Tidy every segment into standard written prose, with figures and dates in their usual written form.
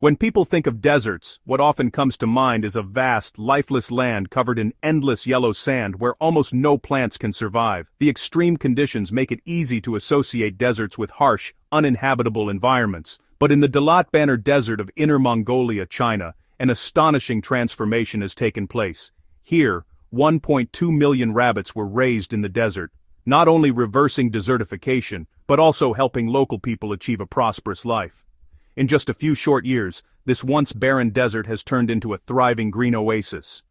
When people think of deserts, what often comes to mind is a vast, lifeless land covered in endless yellow sand where almost no plants can survive. The extreme conditions make it easy to associate deserts with harsh, uninhabitable environments. But in the Dalat Banner Desert of Inner Mongolia, China, an astonishing transformation has taken place. Here, 1.2 million rabbits were raised in the desert, not only reversing desertification, but also helping local people achieve a prosperous life. In just a few short years, this once barren desert has turned into a thriving green oasis.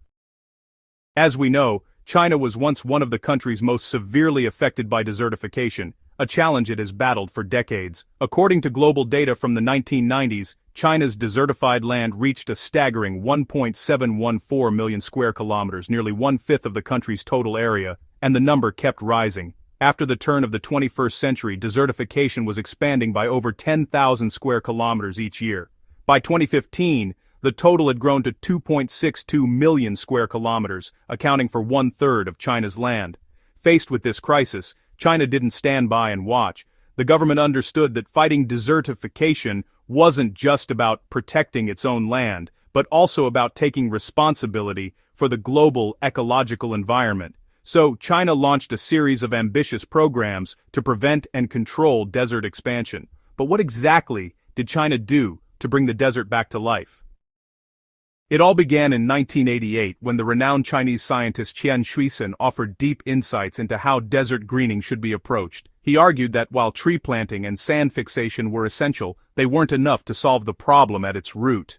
As we know, China was once one of the countries most severely affected by desertification, a challenge it has battled for decades. According to global data from the 1990s, China's desertified land reached a staggering 1.714 million square kilometers, nearly one-fifth of the country's total area, and the number kept rising. After the turn of the 21st century, desertification was expanding by over 10,000 square kilometers each year. By 2015, the total had grown to 2.62 million square kilometers, accounting for one-third of China's land. Faced with this crisis, China didn't stand by and watch. The government understood that fighting desertification wasn't just about protecting its own land, but also about taking responsibility for the global ecological environment. So, China launched a series of ambitious programs to prevent and control desert expansion. But what exactly did China do to bring the desert back to life? It all began in 1988 when the renowned Chinese scientist Qian Shuisun offered deep insights into how desert greening should be approached. He argued that while tree planting and sand fixation were essential, they weren't enough to solve the problem at its root.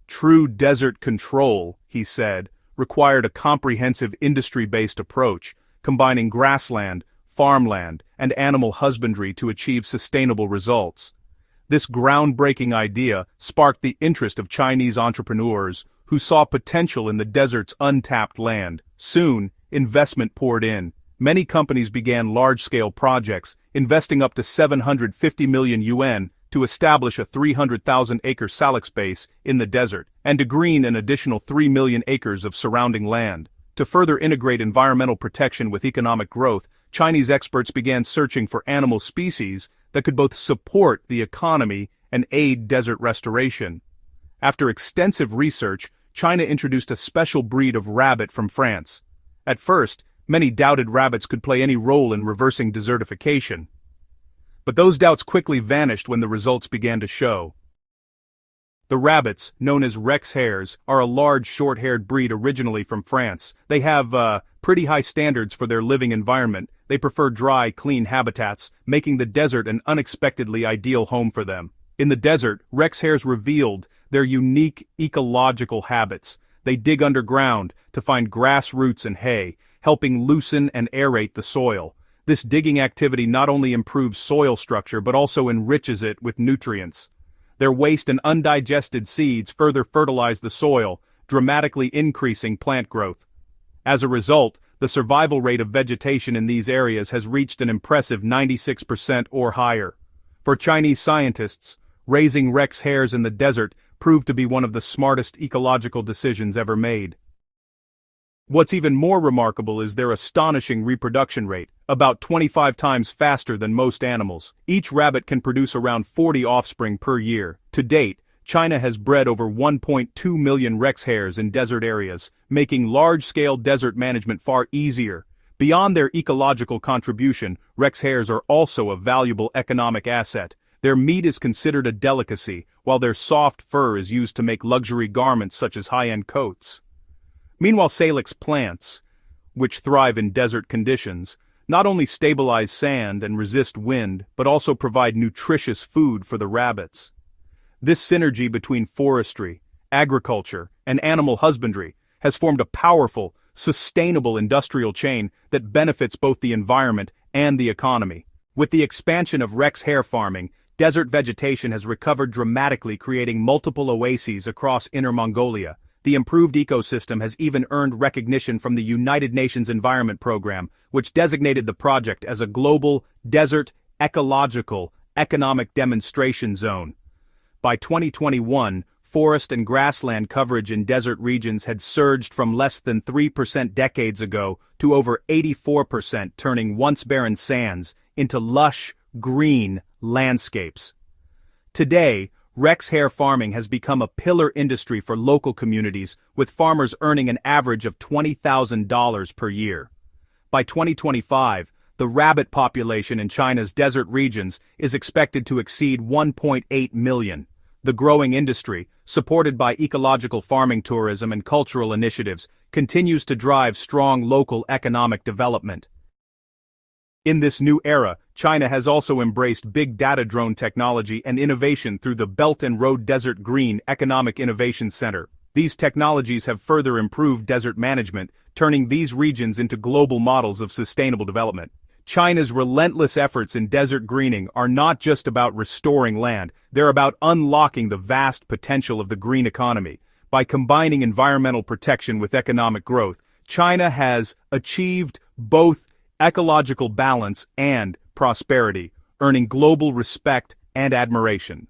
True desert control, he said, required a comprehensive industry-based approach, combining grassland, farmland, and animal husbandry to achieve sustainable results. This groundbreaking idea sparked the interest of Chinese entrepreneurs who saw potential in the desert's untapped land. Soon, investment poured in. Many companies began large-scale projects, investing up to 750 million yuan to establish a 300,000-acre salix base in the desert, and to green an additional 3 million acres of surrounding land. To further integrate environmental protection with economic growth, Chinese experts began searching for animal species that could both support the economy and aid desert restoration. After extensive research, China introduced a special breed of rabbit from France. At first, many doubted rabbits could play any role in reversing desertification. But those doubts quickly vanished when the results began to show. The rabbits, known as Rex Hares, are a large short-haired breed originally from France. They have pretty high standards for their living environment. They prefer dry, clean habitats, making the desert an unexpectedly ideal home for them. In the desert, Rex Hares revealed their unique ecological habits. They dig underground to find grass roots and hay, helping loosen and aerate the soil. This digging activity not only improves soil structure but also enriches it with nutrients. Their waste and undigested seeds further fertilize the soil, dramatically increasing plant growth. As a result, the survival rate of vegetation in these areas has reached an impressive 96% or higher. For Chinese scientists, raising Rex hares in the desert proved to be one of the smartest ecological decisions ever made. What's even more remarkable is their astonishing reproduction rate, about 25 times faster than most animals. Each rabbit can produce around 40 offspring per year. To date, China has bred over 1.2 million Rex hares in desert areas, making large-scale desert management far easier. Beyond their ecological contribution, Rex hares are also a valuable economic asset. Their meat is considered a delicacy, while their soft fur is used to make luxury garments such as high-end coats. Meanwhile, salix plants, which thrive in desert conditions, not only stabilize sand and resist wind, but also provide nutritious food for the rabbits. This synergy between forestry, agriculture, and animal husbandry has formed a powerful, sustainable industrial chain that benefits both the environment and the economy. With the expansion of Rex hare farming, desert vegetation has recovered dramatically, creating multiple oases across Inner Mongolia. The improved ecosystem has even earned recognition from the United Nations Environment Program, which designated the project as a global desert ecological economic demonstration zone. By 2021, forest and grassland coverage in desert regions had surged from less than 3% decades ago to over 84%, turning once barren sands into lush, green landscapes. Today, Rex Hare farming has become a pillar industry for local communities, with farmers earning an average of $20,000 per year. By 2025, the rabbit population in China's desert regions is expected to exceed 1.8 million. The growing industry, supported by ecological farming tourism and cultural initiatives, continues to drive strong local economic development. In this new era, China has also embraced big data drone technology and innovation through the Belt and Road Desert Green Economic Innovation Center. These technologies have further improved desert management, turning these regions into global models of sustainable development. China's relentless efforts in desert greening are not just about restoring land, they're about unlocking the vast potential of the green economy. By combining environmental protection with economic growth, China has achieved both ecological balance and prosperity, earning global respect and admiration.